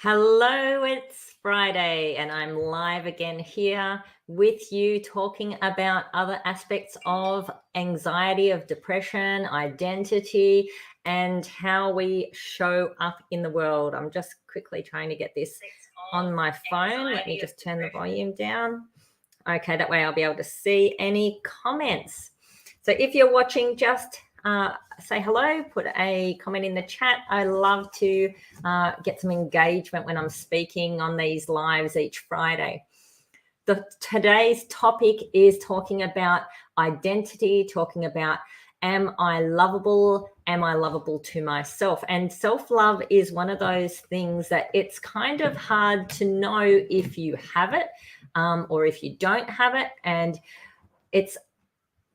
Hello, it's Friday and I'm live again here with you talking about other aspects of anxiety, of depression, identity, and how we show up in the world. I'm just quickly trying to get this on my phone. Let me just turn the volume down. Okay, that way I'll be able to see any comments. So if you're watching, just say hello, put a comment in the chat. I love to get some engagement when I'm speaking on these lives each Friday. Today's topic is talking about identity, talking about am I lovable? Am I lovable to myself? And self-love is one of those things that it's kind of hard to know if you have it or if you don't have it. And it's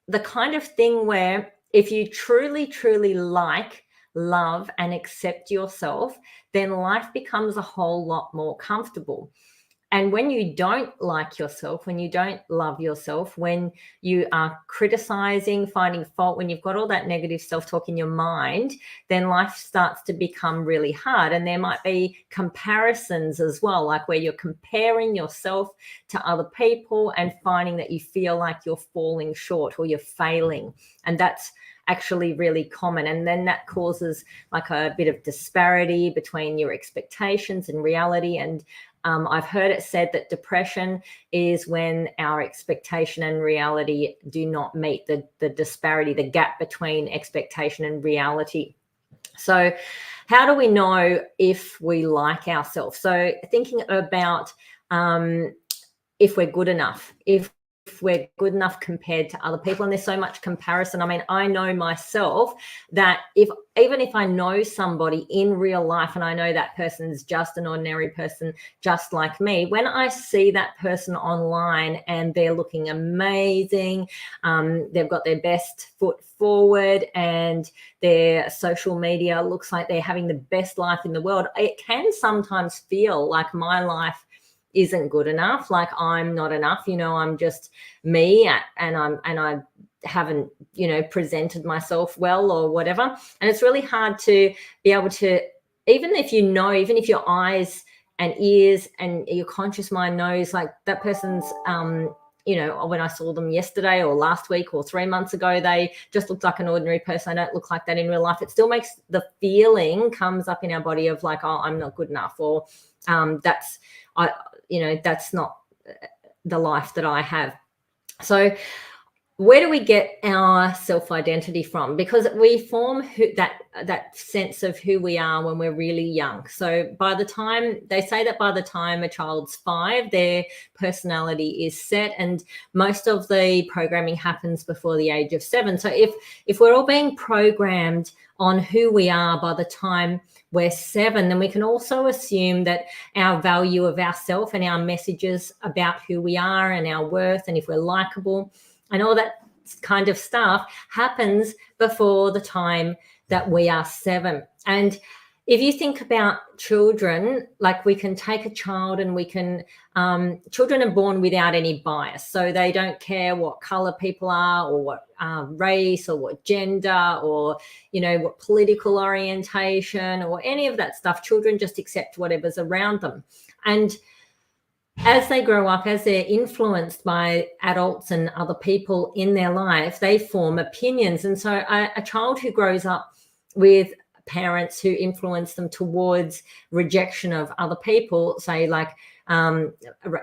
the kind of thing where if you truly, truly like, love, and accept yourself, then life becomes a whole lot more comfortable. And when you don't like yourself, when you don't love yourself, when you are criticizing, finding fault, when you've got all that negative self-talk in your mind, then life starts to become really hard. And there might be comparisons as well, like where you're comparing yourself to other people and finding that you feel like you're falling short or you're failing. And that's actually really common. And then that causes like a bit of disparity between your expectations and reality. And I've heard it said that depression is when our expectation and reality do not meet, the disparity, the gap between expectation and reality. So how do we know if we like ourselves? So thinking about if we're good enough, if we're good enough compared to other people, and there's so much comparison. I mean, I know myself that even if I know somebody in real life and I know that person's just an ordinary person just like me, when I see that person online and they're looking amazing, they've got their best foot forward and their social media looks like they're having the best life in the world, it can sometimes feel like my life isn't good enough, like I'm not enough, I'm just me and I haven't, presented myself well or whatever. And it's really hard to be able to, even if your eyes and ears and your conscious mind knows like that person's, when I saw them yesterday or last week or 3 months ago, they just looked like an ordinary person. I don't look like that in real life. It still makes the feeling comes up in our body of like, oh, I'm not good enough, or that's not the life that I have. So where do we get our self-identity from? Because we form that sense of who we are when we're really young. So they say that by the time a child's 5, their personality is set, and most of the programming happens before the age of 7. So if we're all being programmed on who we are by the time we're 7, then we can also assume that our value of ourself and our messages about who we are and our worth and if we're likable and all that kind of stuff happens before the time that we are 7. And if you think about children, like we can take a child and we can, children are born without any bias. So they don't care what color people are or what race or what gender or, what political orientation or any of that stuff. Children just accept whatever's around them. And as they grow up, as they're influenced by adults and other people in their life, they form opinions. And so a child who grows up with parents who influence them towards rejection of other people, say like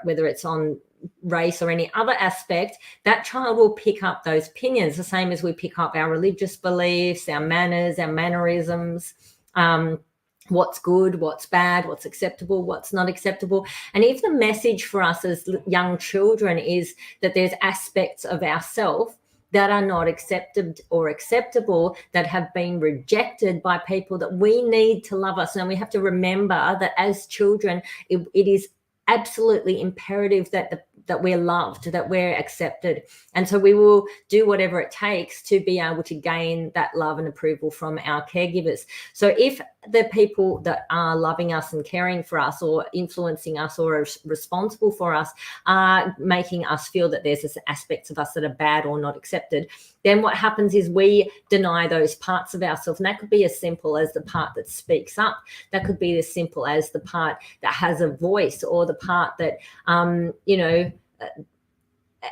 whether it's on race or any other aspect, that child will pick up those opinions, the same as we pick up our religious beliefs, our manners, our mannerisms, what's good, what's bad, what's acceptable, what's not acceptable. And if the message for us as young children is that there's aspects of ourselves that are not accepted or acceptable, that have been rejected by people that we need to love us. And we have to remember that as children, it is absolutely imperative that we're loved, that we're accepted. And so we will do whatever it takes to be able to gain that love and approval from our caregivers. So if the people that are loving us and caring for us or influencing us or are responsible for us are making us feel that there's aspects of us that are bad or not accepted, then what happens is we deny those parts of ourselves. And that could be as simple as the part that speaks up. That could be as simple as the part that has a voice, or the part that,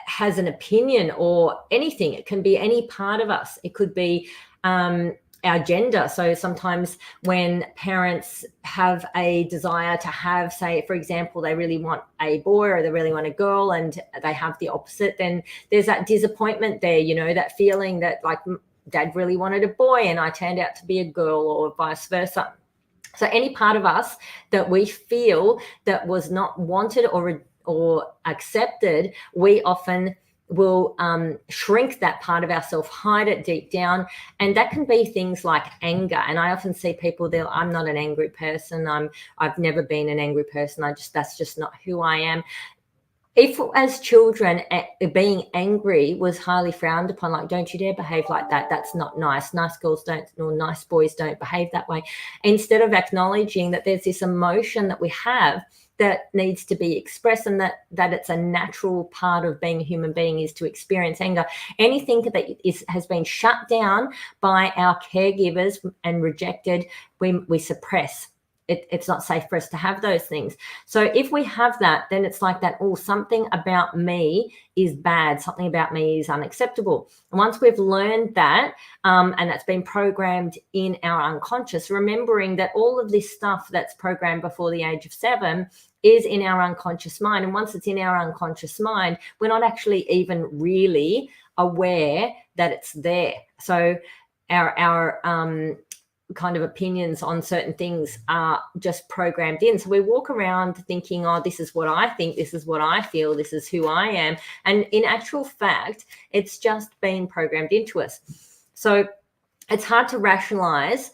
has an opinion, or anything. It can be any part of us. It could be our gender. So sometimes when parents have a desire to have, say, for example, they really want a boy or they really want a girl, and they have the opposite, then there's that disappointment there, that feeling that, like, dad really wanted a boy and I turned out to be a girl, or vice versa. So any part of us that we feel that was not wanted or accepted, we often will shrink that part of ourselves, hide it deep down. And that can be things like anger. And I often see people, I'm not an angry person. I've never been an angry person. That's just not who I am. If as children being angry was highly frowned upon, like, don't you dare behave like that, that's not nice, nice girls don't, or nice boys don't behave that way, instead of acknowledging that there's this emotion that we have that needs to be expressed, and that it's a natural part of being a human being is to experience anger. Anything that has been shut down by our caregivers and rejected, we suppress. It's not safe for us to have those things. So if we have that, then it's like that, something about me is bad, something about me is unacceptable. And once we've learned that, and that's been programmed in our unconscious, remembering that all of this stuff that's programmed before the age of 7 is in our unconscious mind. And once it's in our unconscious mind, we're not actually even really aware that it's there. So our kind of opinions on certain things are just programmed in. So we walk around thinking, this is what I think, this is what I feel, this is who I am. And in actual fact, it's just been programmed into us. So it's hard to rationalize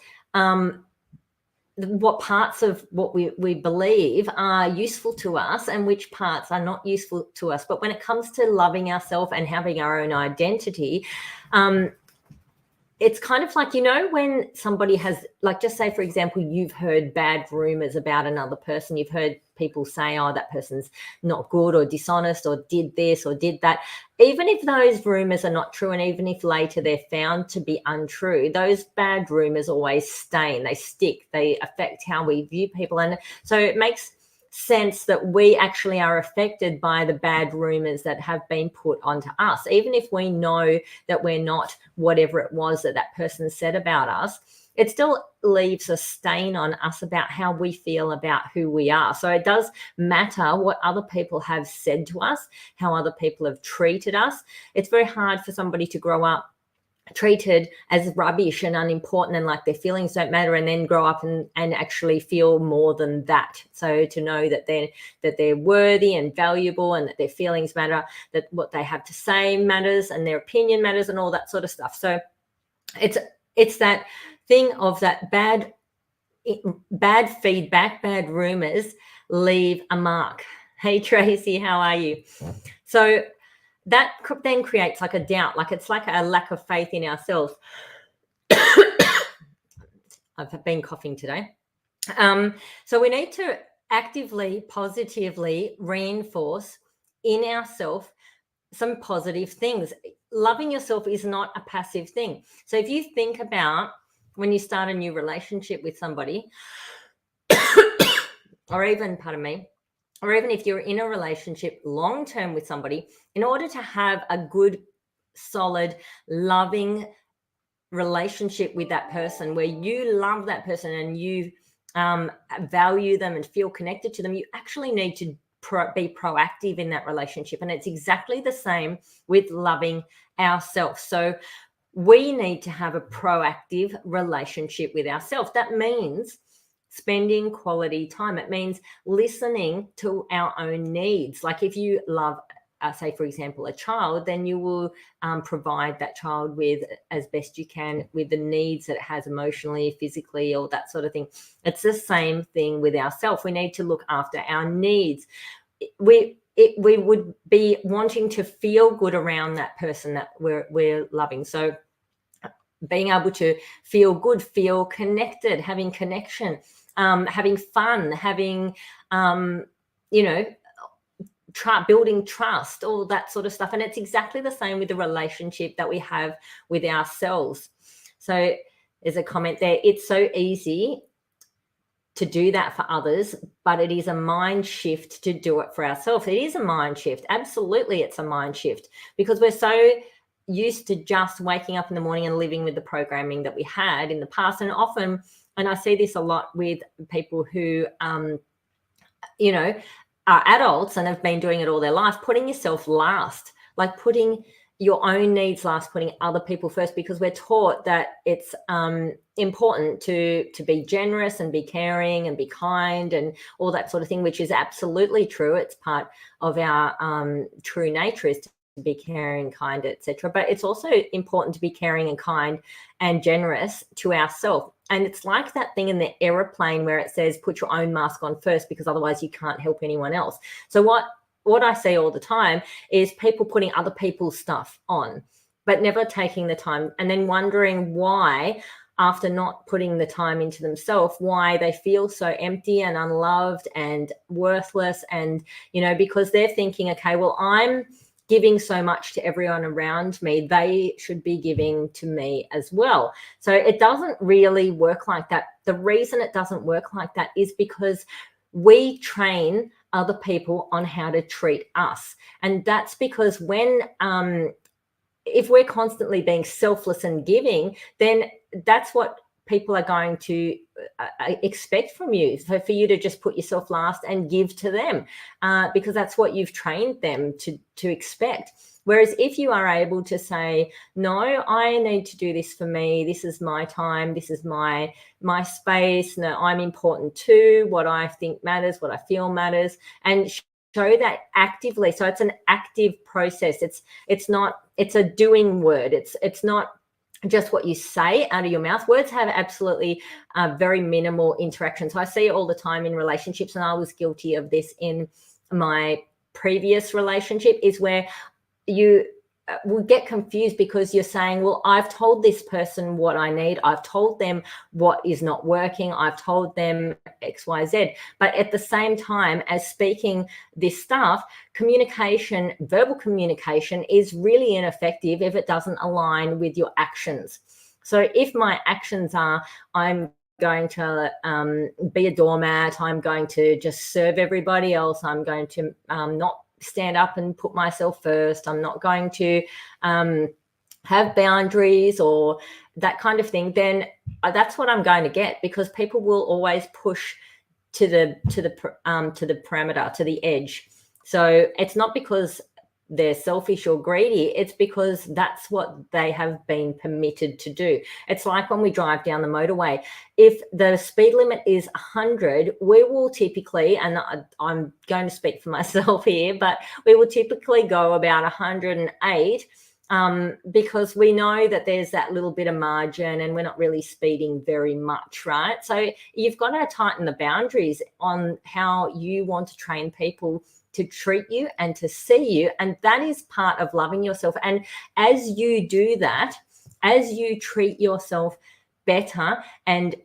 what parts of what we believe are useful to us and which parts are not useful to us. But when it comes to loving ourselves and having our own identity, it's kind of like, when somebody has, like, just say, for example, you've heard bad rumors about another person. You've heard people say, that person's not good or dishonest or did this or did that. Even if those rumors are not true, and even if later they're found to be untrue, those bad rumors always stain, they stick, they affect how we view people. And so it makes sense that we actually are affected by the bad rumors that have been put onto us. Even if we know that we're not whatever it was that person said about us, it still leaves a stain on us about how we feel about who we are. So it does matter what other people have said to us, how other people have treated us. It's very hard for somebody to grow up treated as rubbish and unimportant, and like their feelings don't matter, and then grow up and actually feel more than that. So to know that they're worthy and valuable, and that their feelings matter, that what they have to say matters, and their opinion matters, and all that sort of stuff. So it's that thing of that bad feedback, bad rumors leave a mark. Hey Tracy, how are you? So that then creates like a doubt, like it's like a lack of faith in ourselves. I've been coughing today. So we need to actively, positively reinforce in ourselves some positive things. Loving yourself is not a passive thing. So if you think about when you start a new relationship with somebody, or even, or even if you're in a relationship long-term with somebody, in order to have a good, solid, loving relationship with that person, where you love that person and you value them and feel connected to them, you actually need to be proactive in that relationship. And it's exactly the same with loving ourselves. So we need to have a proactive relationship with ourselves. That means spending quality time. It means listening to our own needs. Like if you love, say, for example, a child, then you will provide that child with, as best you can, with the needs that it has emotionally, physically, all that sort of thing. It's the same thing with ourselves. We need to look after our needs. We would be wanting to feel good around that person that we're loving. So being able to feel good, feel connected, having connection, having fun, having, building trust, all that sort of stuff. And it's exactly the same with the relationship that we have with ourselves. So there's a comment there. It's so easy to do that for others, but it is a mind shift to do it for ourselves. It is a mind shift. Absolutely, it's a mind shift, because we're so used to just waking up in the morning and living with the programming that we had in the past. And often, and I see this a lot with people who, you know, are adults and have been doing it all their life, putting yourself last, like putting your own needs last, putting other people first, because we're taught that it's important to be generous and be caring and be kind and all that sort of thing, which is absolutely true. It's part of our true nature, is to be caring, kind, etc. But it's also important to be caring and kind and generous to ourselves. And it's like that thing in the aeroplane where it says put your own mask on first, because otherwise you can't help anyone else. So what I see all the time is people putting other people's stuff on, but never taking the time, and then wondering why, after not putting the time into themselves, why they feel so empty and unloved and worthless. And, you know, because they're thinking, okay, well, I'm giving so much to everyone around me, they should be giving to me as well. So it doesn't really work like that. The reason it doesn't work like that is because we train other people on how to treat us. And that's because when if we're constantly being selfless and giving, then that's what people are going to expect from you, for you to just put yourself last and give to them, because that's what you've trained them to expect. Whereas if you are able to say, no, I need to do this for me, this is my time, this is my space, no, I'm important too, what I think matters, what I feel matters, and show that actively. So it's an active process. It's a doing word. It's not just what you say out of your mouth. Words have absolutely very minimal interaction. So I see it all the time in relationships, and I was guilty of this in my previous relationship, is where you will get confused because you're saying, well, I've told this person what I need. I've told them what is not working. I've told them X, Y, Z. But at the same time as speaking this stuff, communication, verbal communication, is really ineffective if it doesn't align with your actions. So if my actions are, I'm going to be a doormat, I'm going to just serve everybody else, I'm going to not stand up and put myself first, I'm not going to have boundaries or that kind of thing, then that's what I'm going to get, because people will always push to the parameter, to the edge. So it's not because they're selfish or greedy, it's because that's what they have been permitted to do. It's like when we drive down the motorway, if the speed limit is 100, we will typically, and I'm going to speak for myself here, but we will typically go about 108, because we know that there's that little bit of margin and we're not really speeding very much, right? So you've got to tighten the boundaries on how you want to train people to treat you and to see you. And that is part of loving yourself. And as you do that, as you treat yourself better and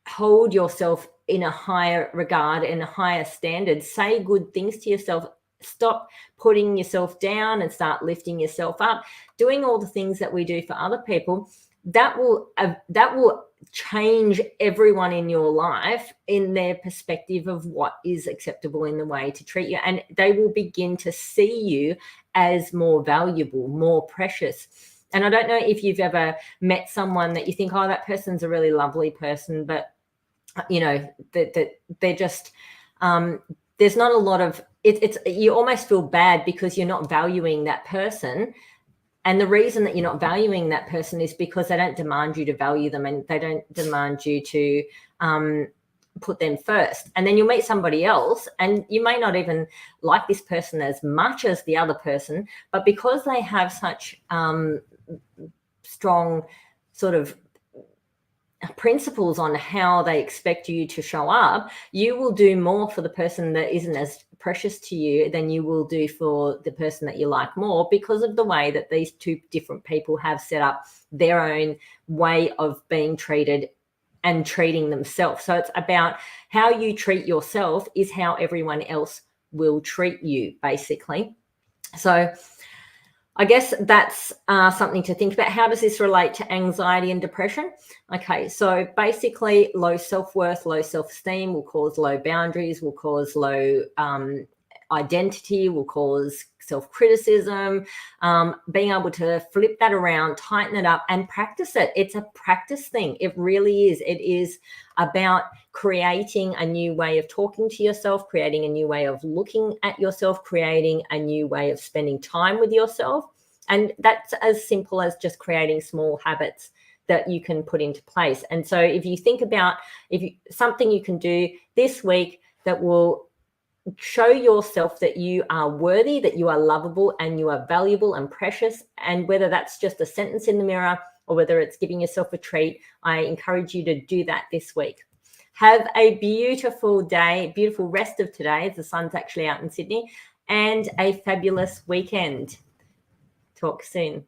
hold yourself in a higher regard and a higher standard, say good things to yourself, stop putting yourself down and start lifting yourself up, doing all the things that we do for other people, that will change everyone in your life in their perspective of what is acceptable in the way to treat you. And they will begin to see you as more valuable, more precious. And I don't know if you've ever met someone that you think, oh, that person's a really lovely person, but, you know, that they're just, there's not a lot of, it's you almost feel bad because you're not valuing that person. And the reason that you're not valuing that person is because they don't demand you to value them, and they don't demand you to put them first. And then you'll meet somebody else and you may not even like this person as much as the other person, but because they have such strong sort of principles on how they expect you to show up, you will do more for the person that isn't as precious to you than you will do for the person that you like more, because of the way that these two different people have set up their own way of being treated and treating themselves. So it's about how you treat yourself is how everyone else will treat you, basically. So I guess that's something to think about. How does this relate to anxiety and depression? Okay, so basically low self-worth, low self-esteem will cause low boundaries, will cause low identity, will cause self-criticism. Being able to flip that around, tighten it up, and practice it. It's a practice thing. It really is. It is about creating a new way of talking to yourself, creating a new way of looking at yourself, creating a new way of spending time with yourself. And that's as simple as just creating small habits that you can put into place. And so if you think about something you can do this week that will show yourself that you are worthy, that you are lovable, and you are valuable and precious, and whether that's just a sentence in the mirror or whether it's giving yourself a treat, I encourage you to do that this week. Have a beautiful day, beautiful rest of today, as the sun's actually out in Sydney, and a fabulous weekend. Talk soon.